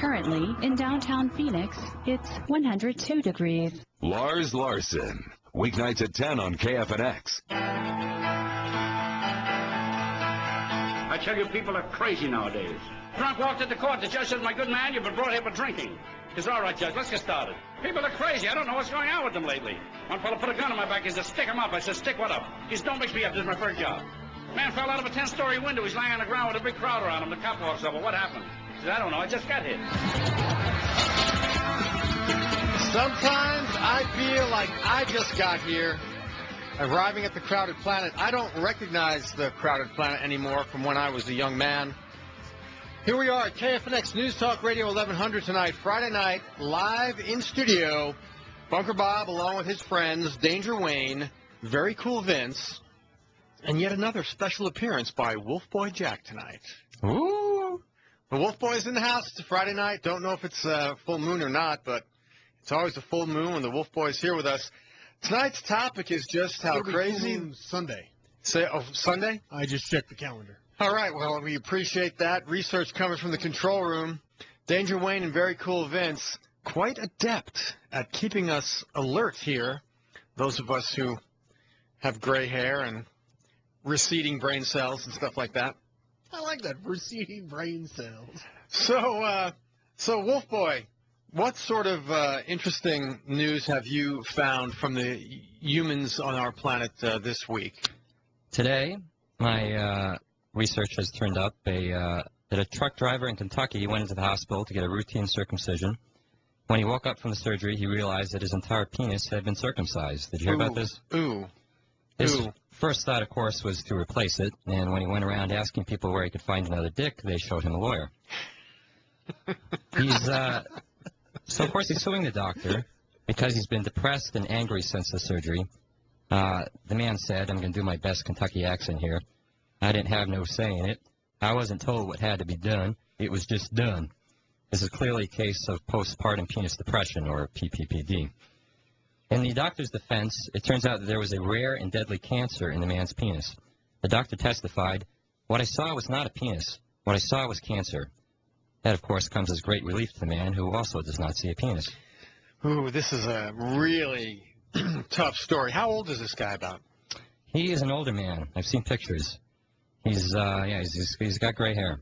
Currently, in downtown Phoenix, it's 102 degrees. Lars Larson, weeknights at 10 on KFNX. I tell you, people are crazy nowadays. Drunk walked into court. The judge said, "My good man, you've been brought here for drinking." He said, "All right, Judge, let's get started." People are crazy. I don't know what's going on with them lately. One fellow put a gun on my back. He said, "Stick him up." I said, "Stick what up?" He said, "Don't mix me up. This is my first job." Man fell out of a 10-story window. He's lying on the ground with a big crowd around him. The cop walks over. "What happened?" He said, "I don't know. I just got hit." Sometimes I feel like I just got here. Arriving at the Crowded Planet. I don't recognize the Crowded Planet anymore from when I was a young man. Here we are at KFNX News Talk Radio 1100 tonight, Friday night, live in studio. Bunker Bob along with his friends, Danger Wayne, Very Cool Vince, and yet another special appearance by Wolfboy Jack tonight. Ooh! The Wolfboy's in the house. It's a Friday night. Don't know if it's a full moon or not, but it's always a full moon when the Wolfboy's here with us. Tonight's topic is just how crazy. Sunday. Sunday? I just checked the calendar. All right, well, we appreciate that. Research coming from the control room. Danger Wayne and Very Cool Vince, quite adept at keeping us alert here, those of us who have gray hair and receding brain cells and stuff like that. I like that, receding brain cells. So Wolfboy, what sort of interesting news have you found from the humans on our planet this week? Today, my research has turned up that a truck driver in Kentucky went into the hospital to get a routine circumcision. When he woke up from the surgery, he realized that his entire penis had been circumcised. Did you hear about this? Ooh. His first thought, of course, was to replace it, and when he went around asking people where he could find another dick, they showed him a lawyer. So, of course, he's suing the doctor because he's been depressed and angry since the surgery. The man said, "I'm going to do my best Kentucky accent here. I didn't have no say in it. I wasn't told what had to be done. It was just done." This is clearly a case of postpartum penis depression, or PPPD. In the doctor's defense, it turns out that there was a rare and deadly cancer in the man's penis. The doctor testified, "What I saw was not a penis. What I saw was cancer." That, of course, comes as great relief to the man who also does not see a penis. Ooh, this is a really tough story. How old is this guy about? He is an older man. I've seen pictures. He's got gray hair.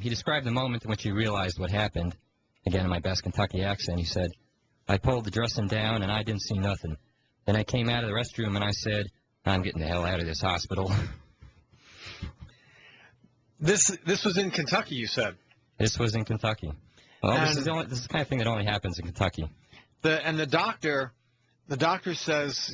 He described the moment in which he realized what happened. Again, in my best Kentucky accent, he said, "I pulled the dressing down and I didn't see nothing. Then I came out of the restroom and I said, I'm getting the hell out of this hospital." This was in Kentucky, you said? This was in Kentucky. Well, this is the kind of thing that only happens in Kentucky. The doctor says,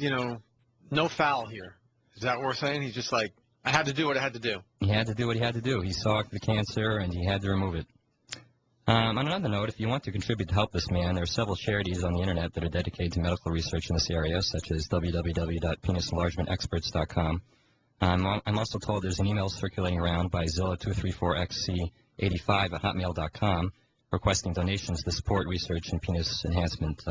no foul here. Is that what we're saying? He's just like, I had to do what I had to do. He had to do what he had to do. He saw the cancer and he had to remove it. On another note, if you want to contribute to help this man, there are several charities on the internet that are dedicated to medical research in this area, such as www.penisenlargementexperts.com. I'm also told there's an email circulating around by Zilla234XC85@hotmail.com requesting donations to support research in penis enhancement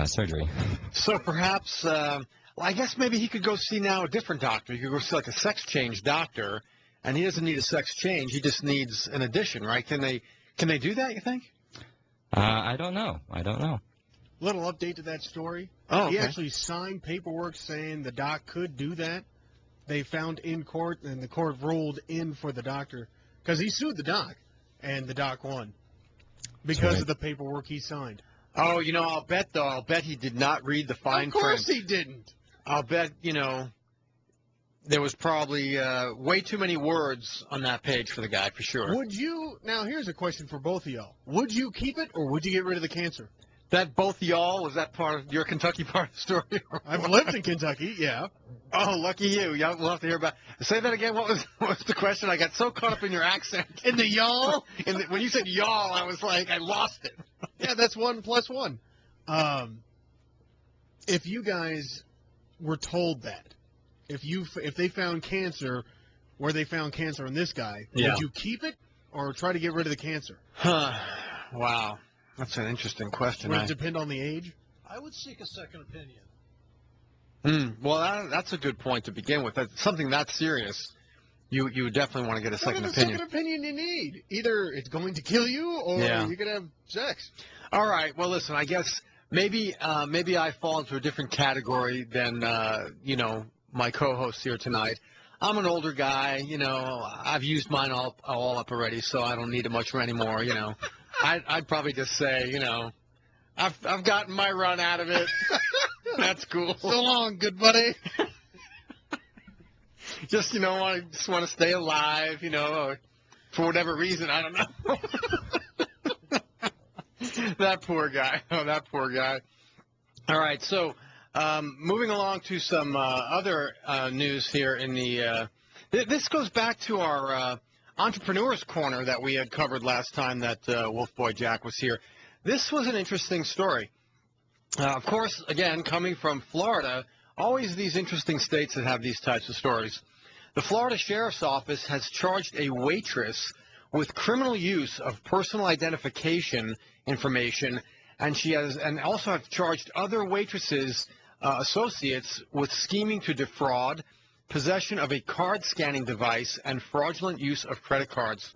surgery. So perhaps, I guess maybe he could go see now a different doctor. He could go see like a sex change doctor, and he doesn't need a sex change. He just needs an addition, right? Can they do that, you think? I don't know. Little update to that story. Oh, okay. He actually signed paperwork saying the doc could do that. They found in court, and the court ruled in for the doctor because he sued the doc, and the doc won because of the paperwork he signed. Oh, I'll bet he did not read the fine print. Of course he didn't. I'll bet, there was probably way too many words on that page for the guy, for sure. Now here's a question for both of y'all. Would you keep it, or would you get rid of the cancer? That both y'all, was that part of your Kentucky part of the story? I've lived in Kentucky, yeah. Oh, lucky you. We'll have to hear about it. Say that again. What was the question? I got so caught up in your accent. In the y'all? When you said y'all, I was like, I lost it. Yeah, that's 1 + 1. If you guys were told that, if they found cancer where they found cancer in this guy, would you keep it or try to get rid of the cancer? Wow. That's an interesting question. Would it depend on the age? I would seek a second opinion. Well, that's a good point to begin with. That's something that serious. you definitely want to get a second opinion. Second opinion you need. Either it's going to kill you or you're going to have sex. All right. Well, listen, I guess maybe I fall into a different category than, my co-host here tonight. I'm an older guy, I've used mine all up already, so I don't need it much anymore, I'd probably just say, I've gotten my run out of it. That's cool. So long, good buddy. Just, I just want to stay alive, or for whatever reason, I don't know. That poor guy. Oh, that poor guy. All right, so moving along to some other news here in the this goes back to our Entrepreneurs Corner that we had covered last time that Wolfboy Jack was here. This was an interesting story. Of course, again, coming from Florida, always these interesting states that have these types of stories. The Florida Sheriff's Office has charged a waitress with criminal use of personal identification information, and also have charged other waitresses, associates, with scheming to defraud, possession of a card scanning device, and fraudulent use of credit cards.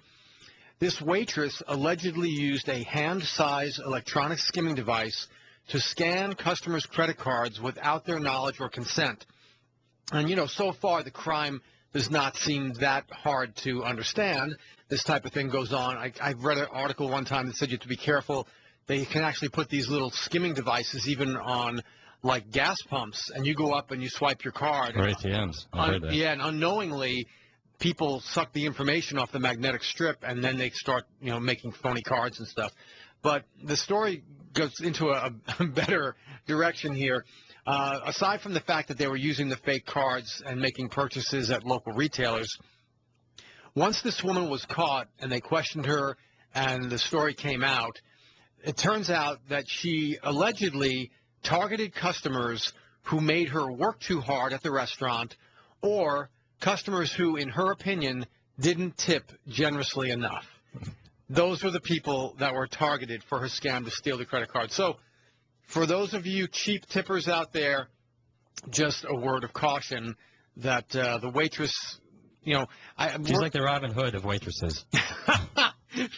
This waitress allegedly used a hand-sized electronic skimming device to scan customers' credit cards without their knowledge or consent. And, so far the crime does not seem that hard to understand. This type of thing goes on. I've read an article one time that said you have to be careful. They can actually put these little skimming devices even on, like, gas pumps, and you go up and you swipe your card. Or ATMs. I heard that. Yeah, and unknowingly, people suck the information off the magnetic strip, and then they start, making phony cards and stuff. But the story goes into a better direction here. Aside from the fact that they were using the fake cards and making purchases at local retailers, once this woman was caught and they questioned her and the story came out, it turns out that she allegedly targeted customers who made her work too hard at the restaurant, or customers who, in her opinion, didn't tip generously enough. Those were the people that were targeted for her scam to steal the credit card. So for those of you cheap tippers out just a word of caution that the waitress, she's like the Robin Hood of waitresses.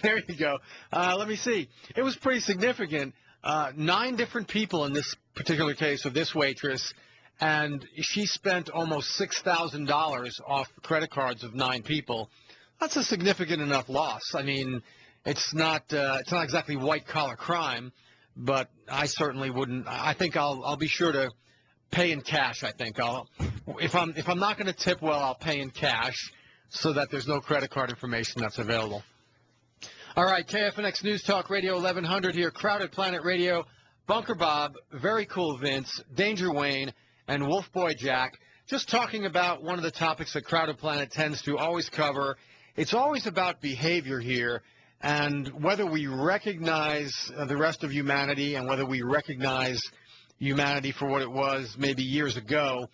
There you go. Let me see. It was pretty significant. 9 different people in this particular case of this waitress, and she spent almost $6,000 off credit cards of 9 people. That's a significant enough loss. I mean, it's not exactly white-collar crime, but I certainly wouldn't. I think I'll be sure to pay in cash. I think if I'm not going to tip well, I'll pay in cash so that there's no credit card information that's available. All right, KFNX News Talk Radio 1100 here, Crowded Planet Radio, Bunker Bob, Very Cool Vince, Danger Wayne, and Wolfboy Jack. Just talking about one of the topics that Crowded Planet tends to always cover. It's always about behavior here, and whether we recognize the rest of humanity and whether we recognize humanity for what it was maybe years ago,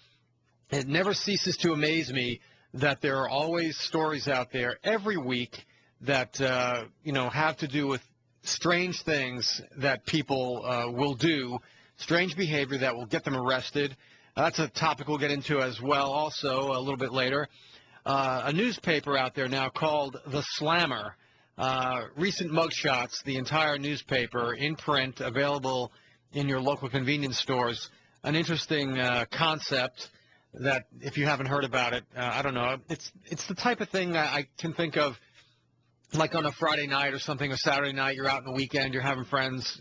it never ceases to amaze me that there are always stories out there every week that, have to do with strange things that people will do, strange behavior that will get them arrested. That's a topic we'll get into as well also a little bit later. A newspaper out there now called The Slammer. Recent mugshots, the entire newspaper in print, available in your local convenience stores. An interesting concept that, if you haven't heard about it, I don't know. It's the type of thing I can think of, like on a Friday night or something, a Saturday night, you're out on the weekend, you're having friends,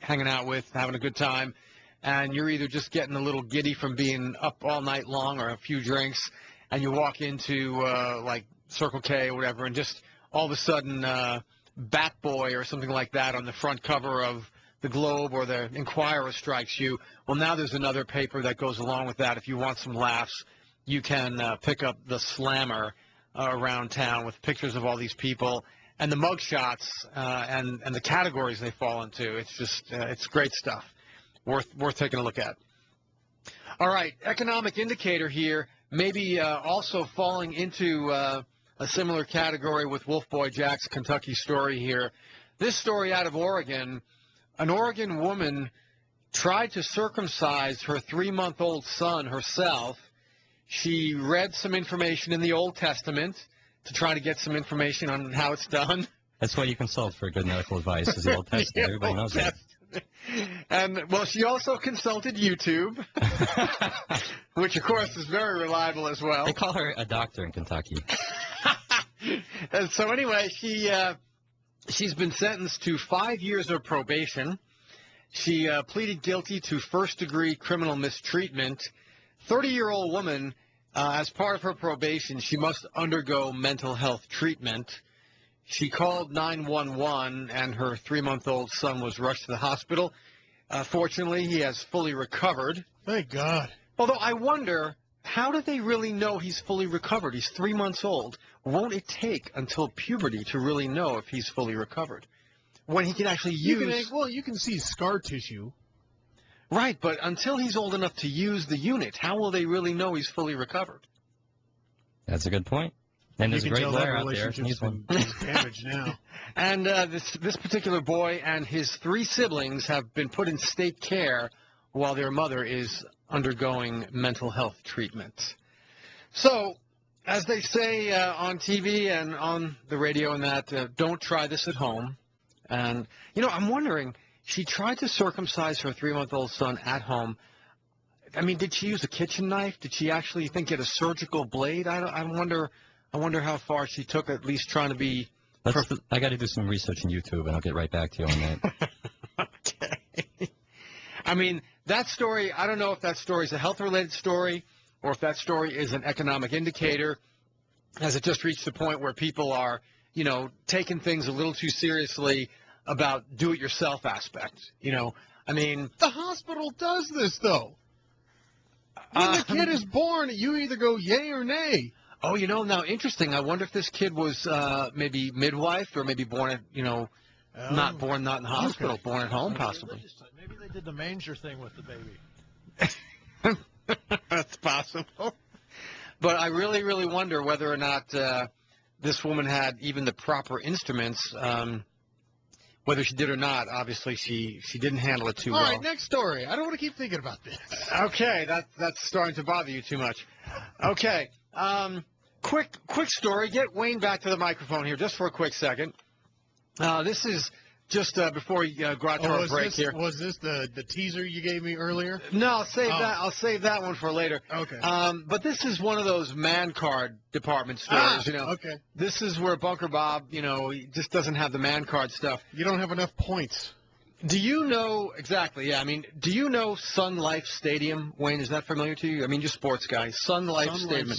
hanging out with, having a good time, and you're either just getting a little giddy from being up all night long or a few drinks, and you walk into, like, Circle K or whatever, and just all of a sudden Bat Boy or something like that on the front cover of the Globe or the Inquirer strikes you. Well, now there's another paper that goes along with that. If you want some laughs, you can pick up The Slammer around town with pictures of all these people and the mugshots and the categories they fall into. It's just it's great stuff, worth taking a look at. All right, economic indicator here, maybe also falling into a similar category with Wolfboy Jack's Kentucky story here. This story out of Oregon, an Oregon woman tried to circumcise her 3-month-old son herself. She read some information in the Old Testament to try to get some information on how it's done. That's why you consult for good medical advice, is the Old Testament. Everybody knows that. And, well, she also consulted YouTube, which, of course, is very reliable as well. They call her a doctor in Kentucky. And so, anyway, she's been sentenced to 5 years of probation. She pleaded guilty to first-degree criminal mistreatment. 30-year-old woman, as part of her probation, she must undergo mental health treatment. She called 911, and her 3-month-old son was rushed to the hospital. Fortunately, he has fully recovered. Thank God. Although I wonder, how do they really know he's fully recovered? He's 3 months old. Won't it take until puberty to really know if he's fully recovered? When he can actually use... You can see scar tissue. Right, but until he's old enough to use the unit, how will they really know he's fully recovered? That's a good point. And there's a great lawyer out there. He's damaged now. And this particular boy and his 3 siblings have been put in state care while their mother is undergoing mental health treatment. So, as they say on TV and on the radio and that, don't try this at home. And, I'm wondering, she tried to circumcise her 3-month-old son at home. I mean, did she use a kitchen knife? Did she actually get a surgical blade? I wonder how far she took, at least trying to be... I got to do some research on YouTube, and I'll get right back to you on that. Okay. I mean, that story, I don't know if that story is a health-related story or if that story is an economic indicator. Has it just reached the point where people are, taking things a little too seriously about do-it-yourself aspect? I mean... The hospital does this, though. When the kid is born, you either go yay or nay. Oh, now, interesting. I wonder if this kid was maybe midwifed or maybe born at, not in the hospital, born at home, possibly. Maybe they did the manger thing with the baby. That's possible. But I really, really wonder whether or not this woman had even the proper instruments. Whether she did or not, obviously she didn't handle it too well. All right, next story. I don't want to keep thinking about this. Okay, that's starting to bother you too much. Okay. Quick story. Get Wayne back to the microphone here just for a quick second. This is just before we go out to our break here. Was this the teaser you gave me earlier? No, I'll save that. I'll save that one for later. Okay. But this is one of those man card department stores. Okay. This is where Bunker Bob, he just doesn't have the man card stuff. You don't have enough points. Do you know exactly? Yeah, I mean, do you know Sun Life Stadium, Wayne? Is that familiar to you? I mean, you're a sports guy. Sun Life Stadium.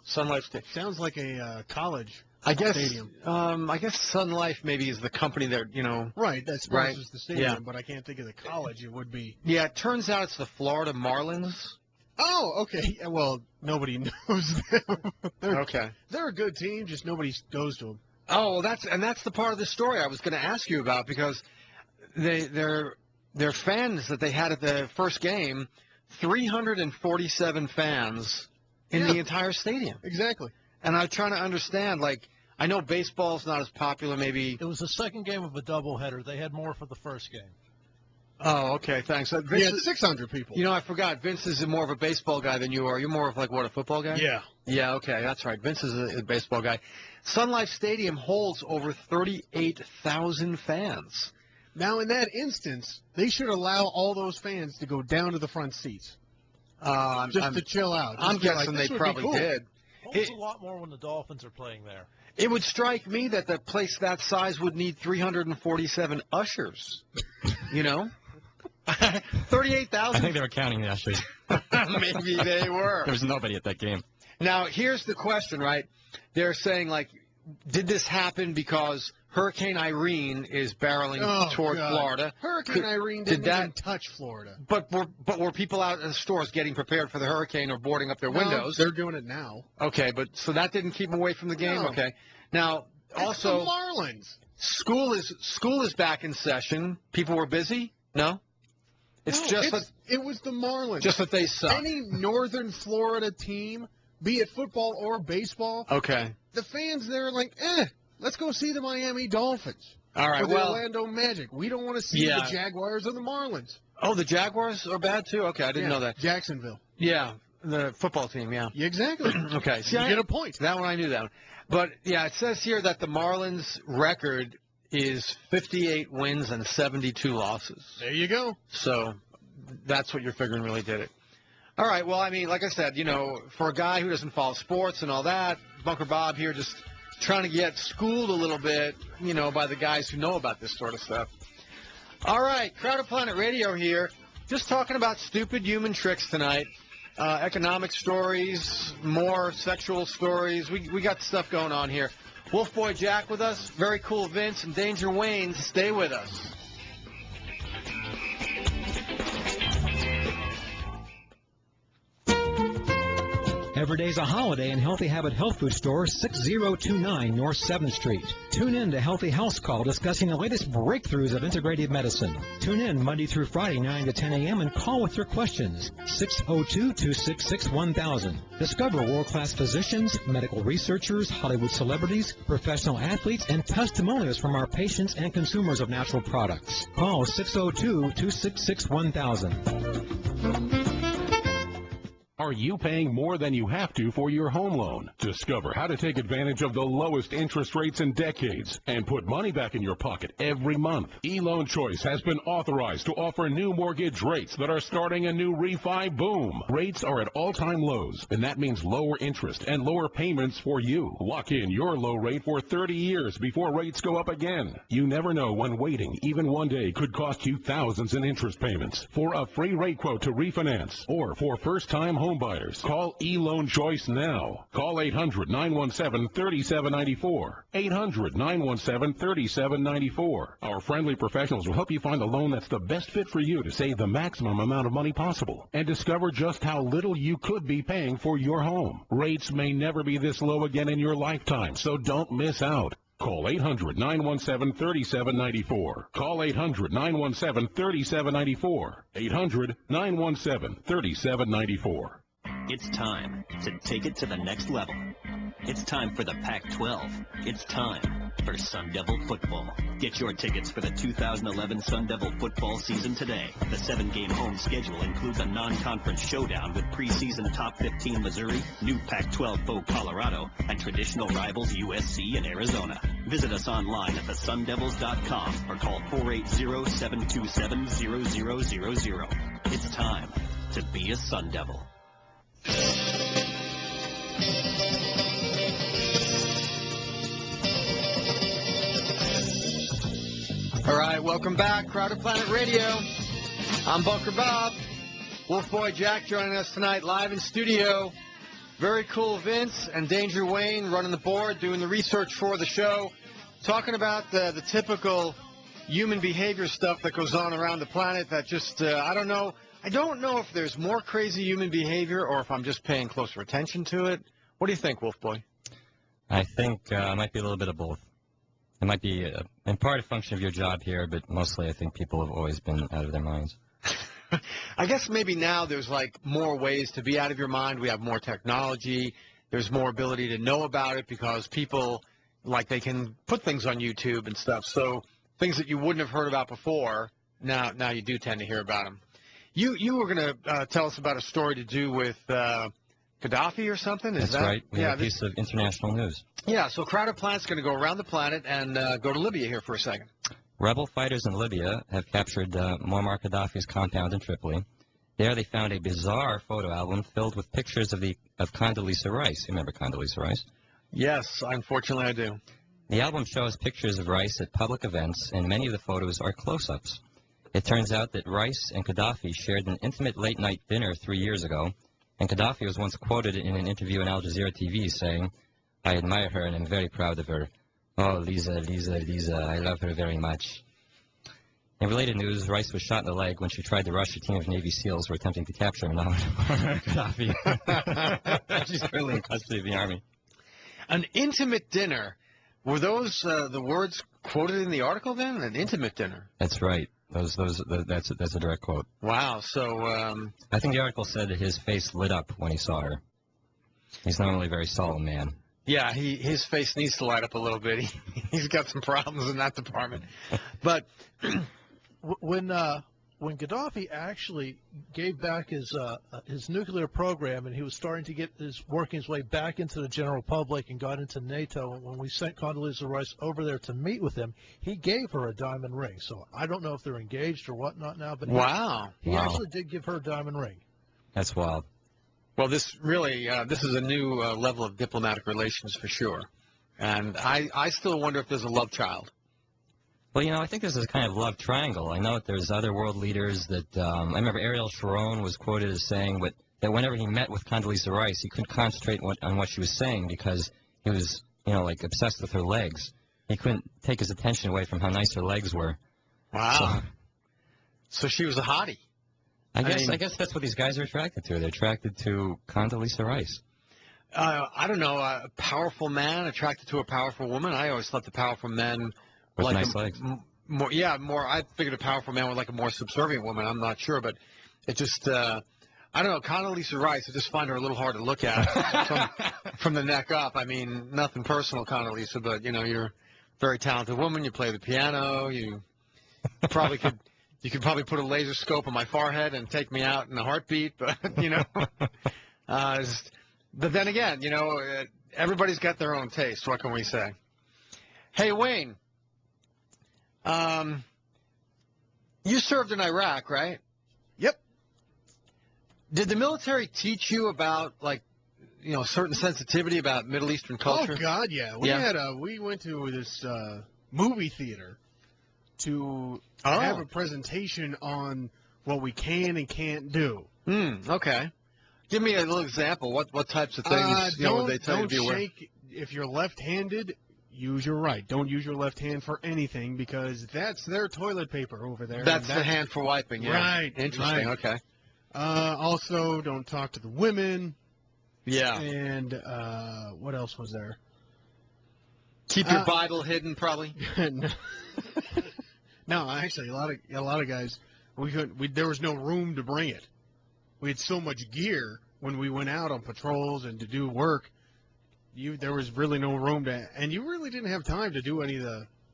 Sun Life Stadium. Sounds like a college. I guess. Stadium. I guess Sun Life maybe is the company that Right, that sponsors the stadium, yeah. But I can't think of the college. It would be. Yeah, it turns out it's the Florida Marlins. Oh, okay. Well, nobody knows them. They're a good team, just nobody goes to them. Oh, well, that's the part of the story I was going to ask you about because their fans that they had at the first game, 347 fans in the entire stadium. Exactly. And I'm trying to understand, I know baseball's not as popular, maybe. It was the second game of a doubleheader. They had more for the first game. Oh, okay, thanks. Vince, had 600 people. I forgot. Vince is more of a baseball guy than you are. You're more of a football guy? Yeah. Yeah, okay, that's right. Vince is a baseball guy. Sun Life Stadium holds over 38,000 fans. Now, in that instance, they should allow all those fans to go down to the front seats. To chill out. I'm guessing they probably did. Holds a lot more when the Dolphins are playing there. It would strike me that the place that size would need 347 ushers. 38,000? I think they were counting the ushers. Maybe they were. There was nobody at that game. Now, here's the question, right? They're saying, did this happen because Hurricane Irene is barreling toward Florida? Hurricane Irene didn't even touch Florida. But were people out in the stores getting prepared for the hurricane or boarding up their windows? They're doing it now. Okay, so that didn't keep them away from the game? No. Okay. Now, also, the Marlins. School is back in session. People were busy? No? It was the Marlins. Just that they suck. Any Northern Florida team, be it football or baseball, okay, the fans there are let's go see the Miami Dolphins. All right, or the Orlando Magic. We don't want to see the Jaguars or the Marlins. Oh, the Jaguars are bad too? Okay, I didn't know that. Jacksonville. Yeah. The football team, yeah. Yeah, exactly. Okay. See, You get a point. That one I knew that one. But, yeah, it says here that the Marlins' record is 58 wins and 72 losses. There you go. So that's what you're figuring really did it. All right, well, I mean, like I said, you know, for a guy who doesn't follow sports and all that, Bunker Bob here just trying to get schooled a little bit, you know, by the guys who know about this sort of stuff. All right, Crowded Planet Radio here. Just talking about stupid human tricks tonight. Economic stories, more sexual stories. We got stuff going on here. Wolfboy Jack with us. Very cool Vince and Danger Wayne. Stay with us. Every day's a holiday in Healthy Habit Health Food Store, 6029 North 7th Street. Tune in to Healthy House Call discussing the latest breakthroughs of integrative medicine. Tune in Monday through Friday, 9 to 10 a.m. and call with your questions. 602-266-1000. Discover world-class physicians, medical researchers, Hollywood celebrities, professional athletes, and testimonials from our patients and consumers of natural products. Call 602-266-1000. Are you paying more than you have to for your home loan? Discover how to take advantage of the lowest interest rates in decades and put money back in your pocket every month. eLoan Choice has been authorized to offer new mortgage rates that are starting a new refi boom. Rates are at all-time lows, and that means lower interest and lower payments for you. Lock in your low rate for 30 years before rates go up again. You never know when waiting, even one day, could cost you thousands in interest payments. For a free rate quote to refinance or for first-time home buyers, call eLoan Choice now. Call 800-917-3794. 800-917-3794. Our friendly professionals will help you find the loan that's the best fit for you to save the maximum amount of money possible and discover just how little you could be paying for your home. Rates may never be this low again in your lifetime, so don't miss out. Call 800-917-3794. Call 800-917-3794. 800-917-3794. It's time to take it to the next level. It's time for the Pac-12. It's time for Sun Devil football. Get your tickets for the 2011 Sun Devil football season today. The 7-game home schedule includes a non-conference showdown with preseason top 15 Missouri, new Pac-12 foe Colorado, and traditional rivals USC and Arizona. Visit us online at thesundevils.com or call 480-727-0000. It's time to be a Sun Devil. All right, welcome back, Crowded Planet Radio. I'm Bunker Bob. Wolfboy Jack joining us tonight live in studio. Very cool Vince and Danger Wayne running the board, doing the research for the show, talking about the typical human behavior stuff that goes on around the planet that just, I don't know if there's more crazy human behavior or if I'm just paying closer attention to it. What do you think, Wolfboy? I think it might be a little bit of both. It might be in part a function of your job here, but mostly I think people have always been out of their minds. I guess maybe now there's like more ways to be out of your mind. We have more technology. There's more ability to know about it because people, like, they can put things on YouTube and stuff. So things that you wouldn't have heard about before, now you do tend to hear about them. You were going to tell us about a story to do with Gaddafi or something? That's right. We have a piece of international news. Yeah, so Crowded Planet's going to go around the planet and go to Libya here for a second. Rebel fighters in Libya have captured Muammar Gaddafi's compound in Tripoli. There they found a bizarre photo album filled with pictures of Condoleezza Rice. You remember Condoleezza Rice? Yes, unfortunately I do. The album shows pictures of Rice at public events, and many of the photos are close-ups. It turns out that Rice and Gaddafi shared an intimate late-night dinner 3 years ago, and Gaddafi was once quoted in an interview on Al Jazeera TV saying, "I admire her and I'm very proud of her. Oh, Lisa, I love her very much." In related news, Rice was shot in the leg when she tried to rush a team of Navy SEALs who were attempting to capture him. Gaddafi. She's currently in custody of the Army. An intimate dinner. Were those the words quoted in the article then? An intimate dinner. That's right. That's a direct quote. Wow. So I think the article said that his face lit up when he saw her. He's normally a very solemn man. Yeah, his face needs to light up a little bit. He's got some problems in that department. But when when Gaddafi actually gave back his nuclear program, and he was starting to get working his way back into the general public and got into NATO, when we sent Condoleezza Rice over there to meet with him, he gave her a diamond ring. So I don't know if they're engaged or whatnot now, but he actually did give her a diamond ring. That's wild. Well, this really this is a new level of diplomatic relations for sure. And I still wonder if there's a love child. Well, I think this is a kind of love triangle. I know that there's other world leaders that, I remember Ariel Sharon was quoted as saying that whenever he met with Condoleezza Rice, he couldn't concentrate on what she was saying because he was, like obsessed with her legs. He couldn't take his attention away from how nice her legs were. Wow. So she was a hottie. I guess that's what these guys are attracted to. They're attracted to Condoleezza Rice. I don't know, a powerful man attracted to a powerful woman. I always thought the powerful men with like nice legs. More. I figured a powerful man would like a more subservient woman. I'm not sure, but it just, I don't know. Condoleezza Rice, I just find her a little hard to look at from the neck up. I mean, nothing personal, Condoleezza, but you're a very talented woman. You play the piano. You probably could. You could probably put a laser scope on my forehead and take me out in a heartbeat, but but then again, everybody's got their own taste. What can we say? Hey, Wayne. You served in Iraq, right? Yep. Did the military teach you about, certain sensitivity about Middle Eastern culture? Oh, God, yeah. We went to this movie theater to have a presentation on what we can and can't do. Okay. Give me a little example. What types of things would they tell you to be aware? If you're left-handed, use your right. Don't use your left hand for anything because that's their toilet paper over there. That's the hand for wiping, yeah. Right. Interesting, right. Okay. Also, don't talk to the women. Yeah. And what else was there? Keep your Bible hidden, probably. No, actually, a lot of guys, there was no room to bring it. We had so much gear when we went out on patrols and to do work. There was really no room and you really didn't have time to do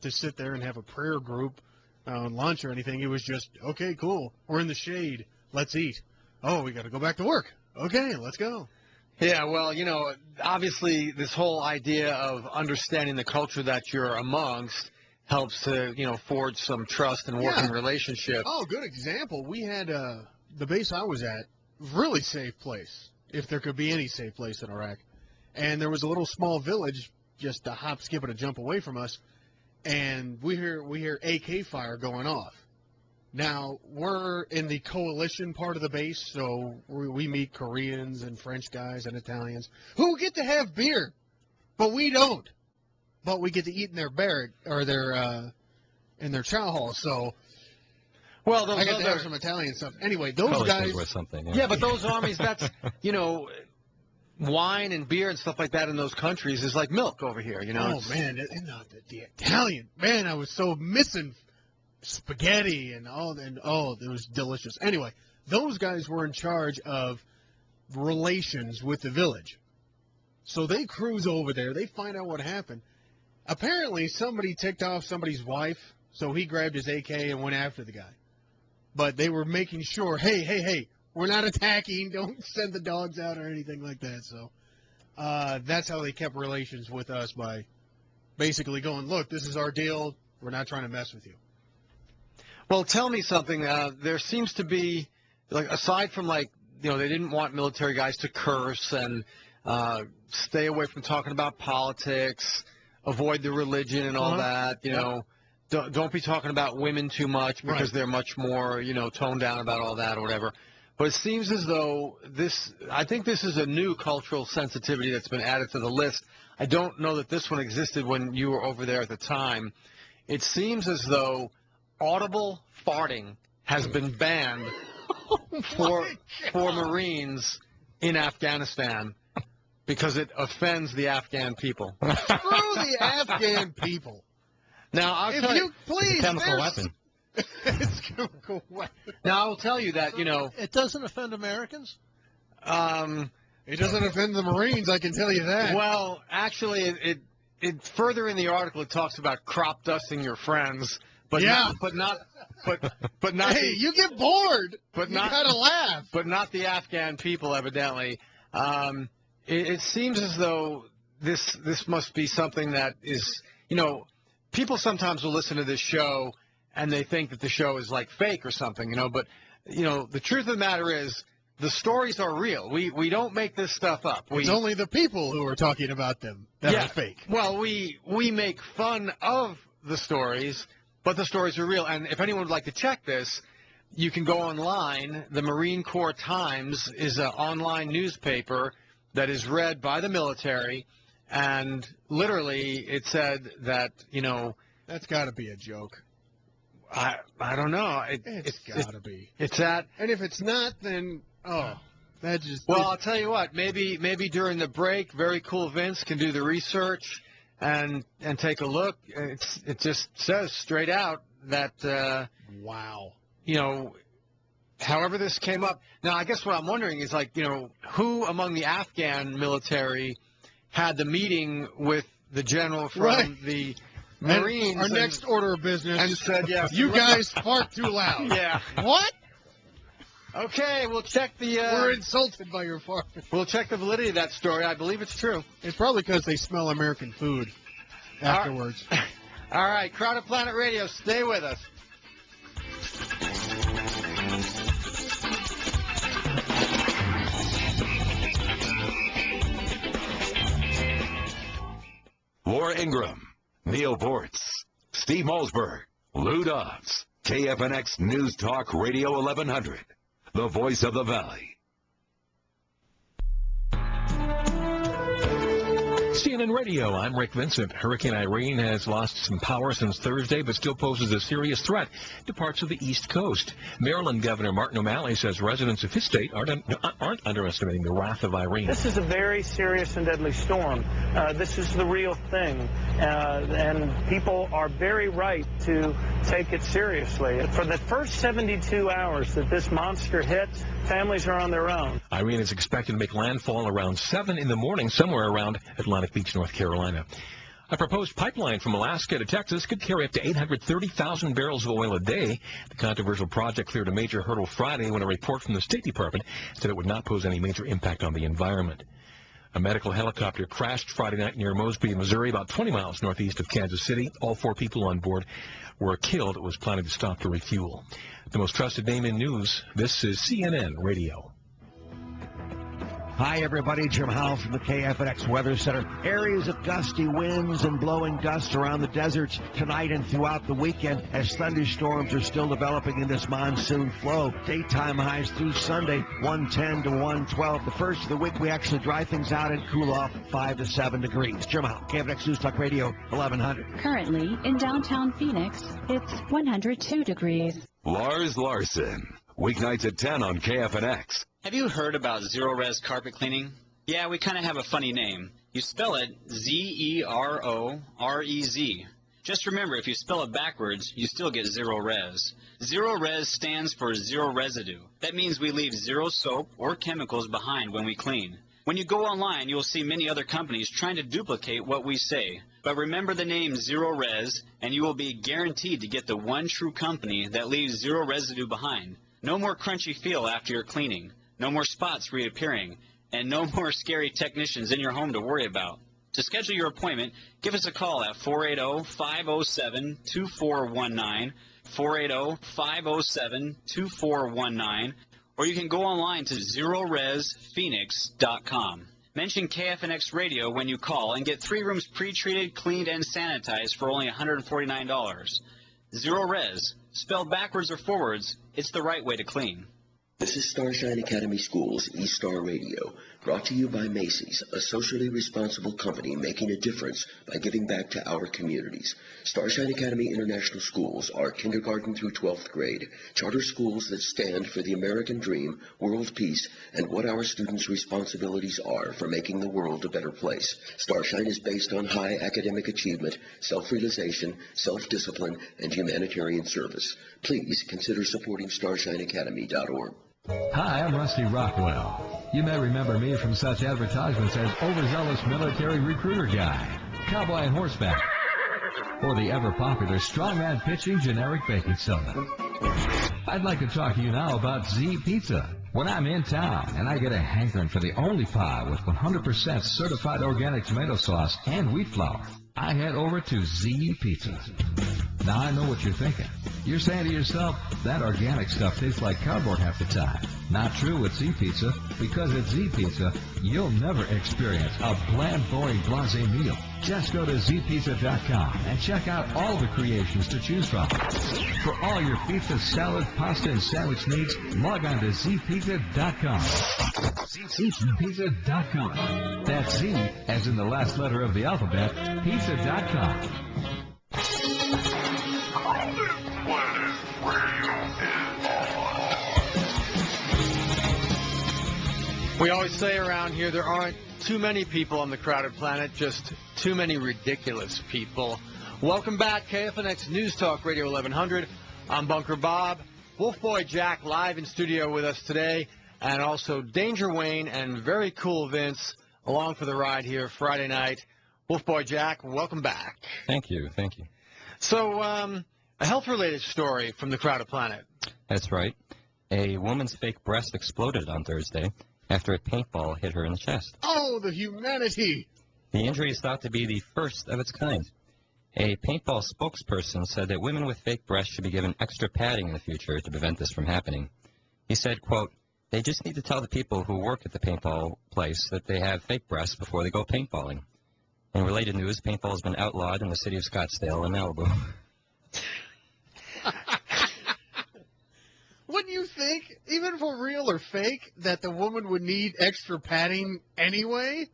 to sit there and have a prayer group on lunch or anything. It was just, okay, cool, we're in the shade, let's eat. Oh, we got to go back to work. Okay, let's go. Yeah, well, obviously this whole idea of understanding the culture that you're amongst helps to, forge some trust and working relationship. Oh, good example. We had the base I was at, really safe place, if there could be any safe place in Iraq. And there was a little small village just a hop, skip, and a jump away from us, and we hear AK fire going off. Now, we're in the coalition part of the base, so we meet Koreans and French guys and Italians who get to have beer, but we don't. But we get to eat in their barrack or in their chow hall. So, well, I get to have some Italian stuff. Anyway, those guys. Yeah, but those armies, that's wine and beer and stuff like that in those countries is like milk over here. Oh man, and the Italian man, I was so missing spaghetti and it was delicious. Anyway, those guys were in charge of relations with the village. So they cruise over there. They find out what happened. Apparently, somebody ticked off somebody's wife, so he grabbed his AK and went after the guy. But they were making sure, hey, we're not attacking. Don't send the dogs out or anything like that. So that's how they kept relations with us, by basically going, look, this is our deal. We're not trying to mess with you. Well, tell me something. There seems to be, aside from they didn't want military guys to curse and stay away from talking about politics, avoid the religion and all that, don't be talking about women too much because they're much more, toned down about all that or whatever. But it seems as though I think this is a new cultural sensitivity that's been added to the list. I don't know that this one existed when you were over there at the time. It seems as though audible farting has been banned for Marines in Afghanistan because it offends the Afghan people. Screw the Afghan people. Now, I'll tell you, please, it's a chemical weapon. It's a chemical weapon. Now, I'll tell you that, It doesn't offend Americans? It doesn't offend the Marines, I can tell you that. Well, actually, it further in the article, it talks about crop dusting your friends, but Yeah. not Hey, you get bored. but You not gotta laugh. but not the Afghan people, evidently. It seems as though this must be something that is, people sometimes will listen to this show and they think that the show is like fake or something, but the truth of the matter is the stories are real. We don't make this stuff up. It's only the people who are talking about them that are fake. Well, we make fun of the stories, but the stories are real. And if anyone would like to check this, you can go online. The Marine Corps Times is an online newspaper that is read by the military, and literally it said that, That's got to be a joke. I don't know. It's got to be. It's that. And if it's not, then, that just... Well, I'll tell you what. Maybe during the break, Very Cool Vince can do the research and take a look. It just says straight out that, wow. However this came up. Now, I guess what I'm wondering is, who among the Afghan military had the meeting with the general from the Marines? Our next order of business. And said, yeah. You guys fart too loud. Yeah. What? Okay, we'll check the... We're insulted by your fart. We'll check the validity of that story. I believe it's true. It's probably because they smell American food afterwards. All right, Crowded Planet Radio, stay with us. Laura Ingram, Neil Bortz, Steve Malsberg, Lou Dobbs, KFNX News Talk Radio 1100, the voice of the Valley. CNN Radio, I'm Rick Vincent. Hurricane Irene has lost some power since Thursday, but still poses a serious threat to parts of the East Coast. Maryland Governor Martin O'Malley says residents of his state aren't underestimating the wrath of Irene. This is a very serious and deadly storm. This is the real thing, and people are very right to take it seriously. For the first 72 hours that this monster hit, families are on their own. Irene is expected to make landfall around 7 in the morning, somewhere around Atlantic Beach, North Carolina. A proposed pipeline from Alaska to Texas could carry up to 830,000 barrels of oil a day. The controversial project cleared a major hurdle Friday when a report from the State Department said it would not pose any major impact on the environment. A medical helicopter crashed Friday night near Mosby, Missouri, about 20 miles northeast of Kansas City. All 4 people on board were killed. It was planning to stop to refuel. The most trusted name in news, this is CNN Radio. Hi, everybody. Jim Howell from the KFNX Weather Center. Areas of gusty winds and blowing gusts around the deserts tonight and throughout the weekend as thunderstorms are still developing in this monsoon flow. Daytime highs through Sunday, 110 to 112. The first of the week, we actually dry things out and cool off 5 to 7 degrees. Jim Howell, KFNX News Talk Radio, 1100. Currently, in downtown Phoenix, it's 102 degrees. Lars Larson, weeknights at 10 on KFNX. Have you heard about zero-res carpet cleaning? Yeah, we kind of have a funny name. You spell it Z-E-R-O-R-E-Z. Just remember, if you spell it backwards, you still get zero-res. Zero-res stands for zero residue. That means we leave zero soap or chemicals behind when we clean. When you go online, you'll see many other companies trying to duplicate what we say. But remember the name Zero Res, and you will be guaranteed to get the one true company that leaves zero residue behind. No more crunchy feel after your cleaning. No more spots reappearing, and no more scary technicians in your home to worry about. To schedule your appointment, give us a call at 480-507-2419, 480-507-2419, or you can go online to zeroreспhoenix.com. Mention KFNX Radio when you call and get 3 rooms pre-treated, cleaned, and sanitized for only $149. Zero Res. Spelled backwards or forwards, it's the right way to clean. This is Starshine Academy Schools E-Star Radio, brought to you by Macy's, a socially responsible company making a difference by giving back to our communities. Starshine Academy International Schools are kindergarten through 12th grade, charter schools that stand for the American dream, world peace, and what our students' responsibilities are for making the world a better place. Starshine is based on high academic achievement, self-realization, self-discipline, and humanitarian service. Please consider supporting StarshineAcademy.org. Hi, I'm Rusty Rockwell. You may remember me from such advertisements as Overzealous Military Recruiter Guy, Cowboy and Horseback, or the ever-popular Strongman Pitching Generic Baking Soda. I'd like to talk to you now about Z Pizza. When I'm in town and I get a hankering for the only pie with 100% certified organic tomato sauce and wheat flour, I head over to Z Pizza. Now I know what you're thinking. You're saying to yourself, that organic stuff tastes like cardboard half the time. Not true with Z Pizza, because at Z Pizza, you'll never experience a bland, boring, blasé meal. Just go to zpizza.com and check out all the creations to choose from. For all your pizza, salad, pasta, and sandwich needs, log on to zpizza.com. zpizza.com. That's Z, as in the last letter of the alphabet, pizza.com. We always say around here there aren't too many people on the crowded planet, just too many ridiculous people. Welcome back, KFNX News Talk Radio 1100. I'm Bunker Bob. Wolfboy Jack live in studio with us today, and also Danger Wayne and very cool Vince along for the ride here Friday night. Wolfboy Jack, welcome back. Thank you, thank you. So, a health-related story from the crowded planet. That's right. A woman's fake breast exploded on Thursday after a paintball hit her in the chest. Oh, the humanity! The injury is thought to be the first of its kind. A paintball spokesperson said that women with fake breasts should be given extra padding in the future to prevent this from happening. He said, quote, "They just need to tell the people who work at the paintball place that they have fake breasts before they go paintballing." In related news, paintball has been outlawed in the city of Scottsdale and Malibu. Wouldn't you think, even for real or fake, that the woman would need extra padding anyway?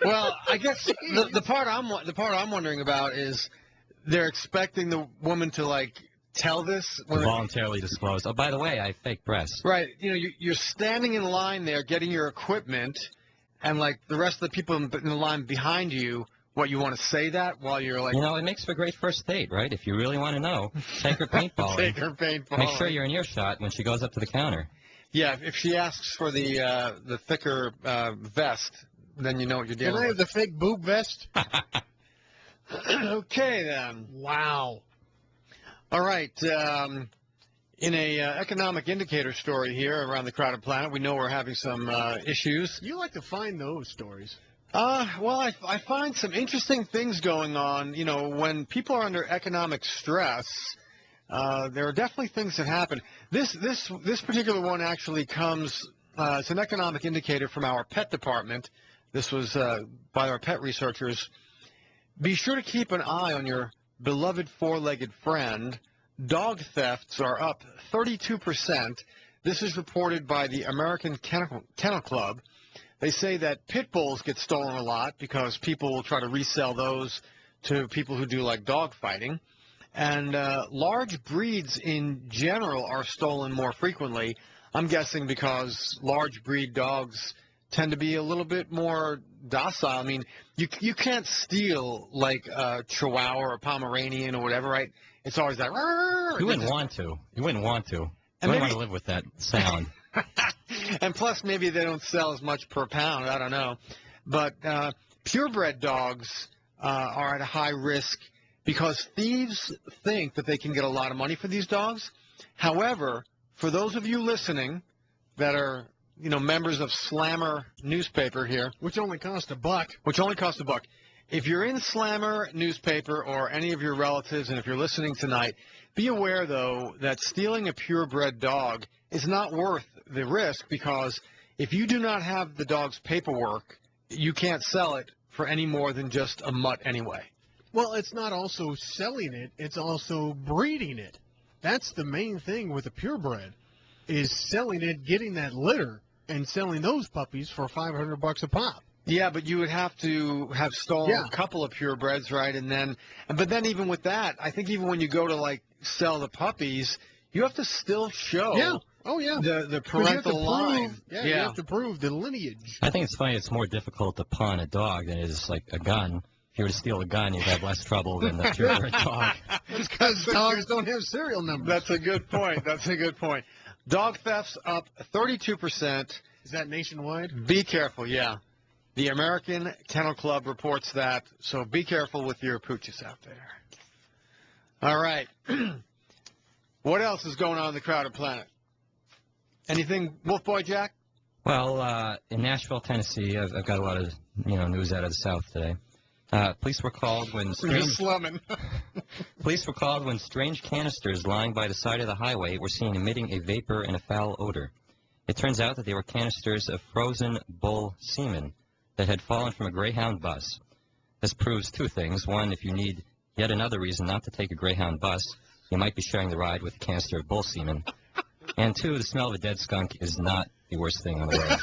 Well, I guess the part I'm wondering about is they're expecting the woman to like tell this when Voluntarily disclose. Oh, by the way, I have fake breasts. Right. You know, you're standing in line there getting your equipment, and like the rest of the people in the line behind you. What, you want to say that while you're like... You know, it makes for a great first date, right? If you really want to know, take her paintballing. Take her paintballing. Make sure you're in earshot when she goes up to the counter. Yeah, if she asks for the thicker vest, then you know what you're dealing with. Can I have the fake boob vest? Okay, then. Wow. All right. In a economic indicator story here around the crowded planet, we know we're having some issues. You like to find those stories. Well, I find some interesting things going on. You know, when people are under economic stress, there are definitely things that happen. This particular one actually comes. It's an economic indicator from our pet department. This was by our pet researchers. Be sure to keep an eye on your beloved four-legged friend. Dog thefts are up 32%. This is reported by the American Kennel Club. They say that pit bulls get stolen a lot because people will try to resell those to people who do like dog fighting. And large breeds in general are stolen more frequently. I'm guessing because large breed dogs tend to be a little bit more docile. I mean, you can't steal like a Chihuahua or a Pomeranian or whatever, right? It's always that. You wouldn't want to. You wouldn't want to. You wouldn't want to live with that sound. And plus, maybe they don't sell as much per pound. I don't know. But purebred dogs are at a high risk because thieves think that they can get a lot of money for these dogs. However, for those of you listening that are, you know, members of Slammer newspaper here, which only cost $1. If you're in Slammer newspaper or any of your relatives, and if you're listening tonight, be aware, though, that stealing a purebred dog is not worth the risk, because if you do not have the dog's paperwork, you can't sell it for any more than just a mutt anyway. Well, it's not also selling it, it's also breeding it. That's the main thing with a purebred, is selling it, getting that litter, and selling those puppies for $500 a pop. Yeah, but you would have to have stolen a couple of purebreds, right? But then even with that, I think even when you go to, like, sell the puppies, you have to still show the parental line. You have to prove the lineage. I think it's funny. It's more difficult to pawn a dog than it is like a gun. If you were to steal a gun, you'd have less trouble than the purebred dog. It's because dogs don't have serial numbers. That's a good point. That's a good point. Dog thefts up 32%. Is that nationwide? Be careful, yeah. The American Kennel Club reports that, so be careful with your pooches out there. All right. What else is going on in the crowded planet? Anything, Wolfboy Jack? Well, in Nashville, Tennessee, I've got a lot of news out of the South today. Police were called when police were called when strange canisters lying by the side of the highway were seen emitting a vapor and a foul odor. It turns out that they were canisters of frozen bull semen that had fallen from a Greyhound bus. This proves two things. One, if you need yet another reason not to take a Greyhound bus, you might be sharing the ride with a canister of bull semen. And two, the smell of a dead skunk is not the worst thing on the road.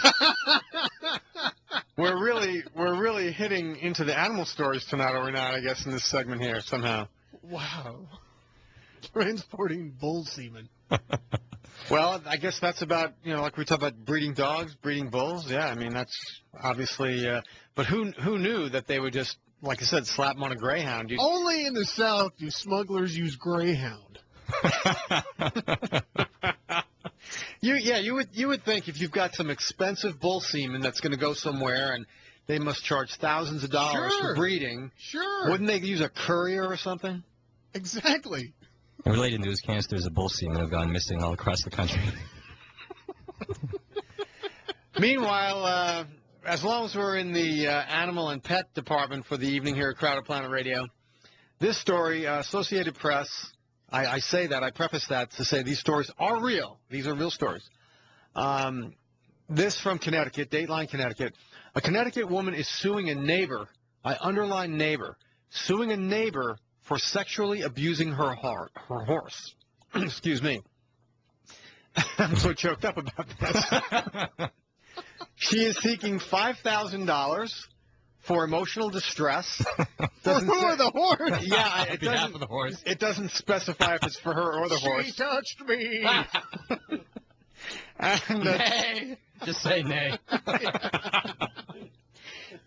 We're really hitting into the animal stories tonight, are we not, I guess, in this segment here, somehow. Wow. Transporting bull semen. Well, I guess that's about, like we talk about breeding dogs, breeding bulls. Yeah, I mean, that's obviously, but who knew that they would just, like I said, slap them on a Greyhound? Only in the South do smugglers use Greyhound. You would think if you've got some expensive bull semen that's going to go somewhere and they must charge thousands of dollars for breeding. Sure. Wouldn't they use a courier or something? Exactly. In related news, canisters of bull semen have gone missing all across the country. Meanwhile, as long as we're in the animal and pet department for the evening here at Crowded Planet Radio, this story, Associated Press, I say that, I preface that to say these stories are real. These are real stories. This from Connecticut, Dateline, Connecticut. A Connecticut woman is suing a neighbor, I underline neighbor, suing a neighbor for sexually abusing her horse. Excuse me. I'm so choked up about this. She is seeking $5,000 for emotional distress. For the horse? Yeah, it doesn't. For the horse. It doesn't specify if it's for her or the horse. She touched me. And, nay. Just say nay.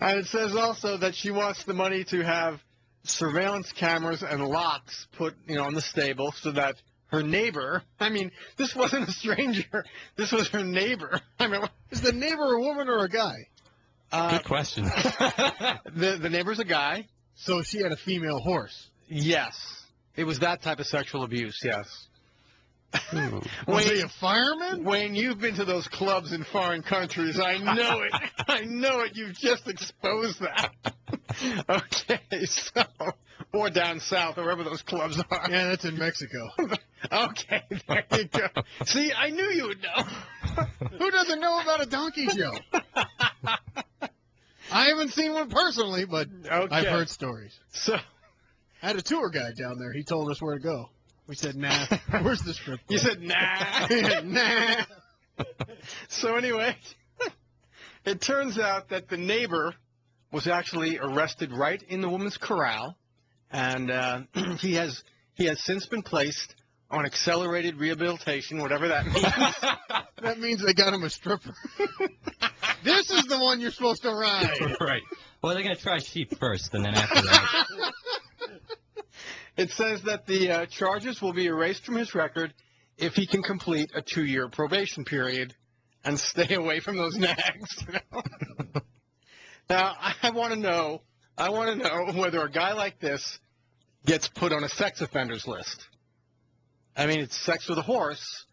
And it says also that she wants the money to have surveillance cameras and locks put, on the stable so that her neighbor, I mean, this wasn't a stranger. This was her neighbor. I mean, is the neighbor a woman or a guy? Good question. The neighbor's a guy. So she had a female horse? Yes. It was that type of sexual abuse, yes. Was he a fireman? Wayne, you've been to those clubs in foreign countries. I know it. I know it. You've just exposed that. Okay, so, or down south, or wherever those clubs are. Yeah, that's in Mexico. Okay, there you go. See, I knew you would know. Who doesn't know about a donkey show? I haven't seen one personally, but I've heard stories. So, I had a tour guide down there. He told us where to go. We said, nah. Where's the strip club? You said, nah. Nah. So anyway, it turns out that the neighbor was actually arrested right in the woman's corral, and he has since been placed on accelerated rehabilitation, whatever that means. That means they got him a stripper. This is the one you're supposed to ride. Right. Well, they're going to try sheep first, and then after that. It says that the charges will be erased from his record if he can complete a 2-year probation period and stay away from those nags. Now, I want to know whether a guy like this gets put on a sex offenders list. I mean, it's sex with a horse.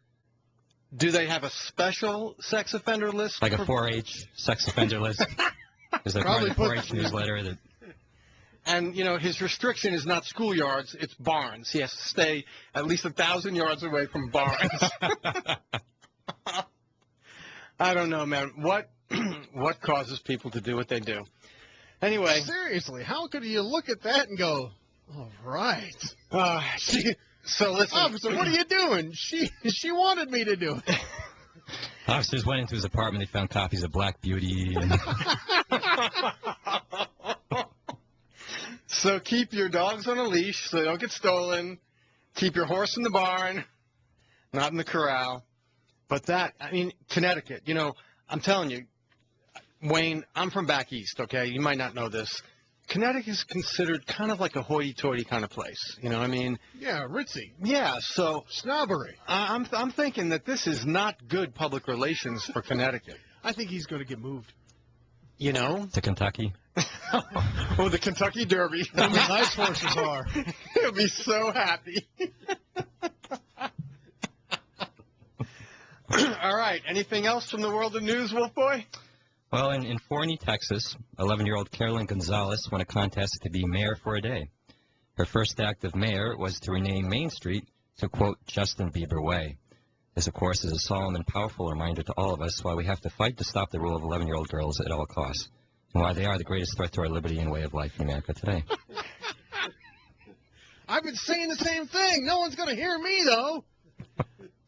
Do they have a special sex offender list? Like a 4-H sex offender list? Is there probably a 4-H newsletter that... And, his restriction is not schoolyards, it's barns. He has to stay at least 1,000 yards away from barns. I don't know, man. What causes people to do what they do? Anyway. Seriously, how could you look at that and go, all right. So listen. Officer, what are you doing? She wanted me to do it. Officers went into his apartment. They found copies of Black Beauty. And... So keep your dogs on a leash so they don't get stolen. Keep your horse in the barn, not in the corral. But Connecticut, I'm telling you, Wayne, I'm from back east, okay? You might not know this. Connecticut is considered kind of like a hoity-toity kind of place. You know what I mean? Yeah, ritzy. Yeah, so... Snobbery. I'm thinking that this is not good public relations for Connecticut. I think he's going to get moved. You know? To Kentucky. Oh, the Kentucky Derby. Where the nice horses are. He'll be so happy. All right. Anything else from the world of news, Wolfboy? Well, in Forney, Texas, 11-year-old Carolyn Gonzalez won a contest to be mayor for a day. Her first act of mayor was to rename Main Street to, quote, Justin Bieber Way. This, of course, is a solemn and powerful reminder to all of us why we have to fight to stop the rule of 11-year-old girls at all costs, and why they are the greatest threat to our liberty and way of life in America today. I've been saying the same thing. No one's going to hear me, though.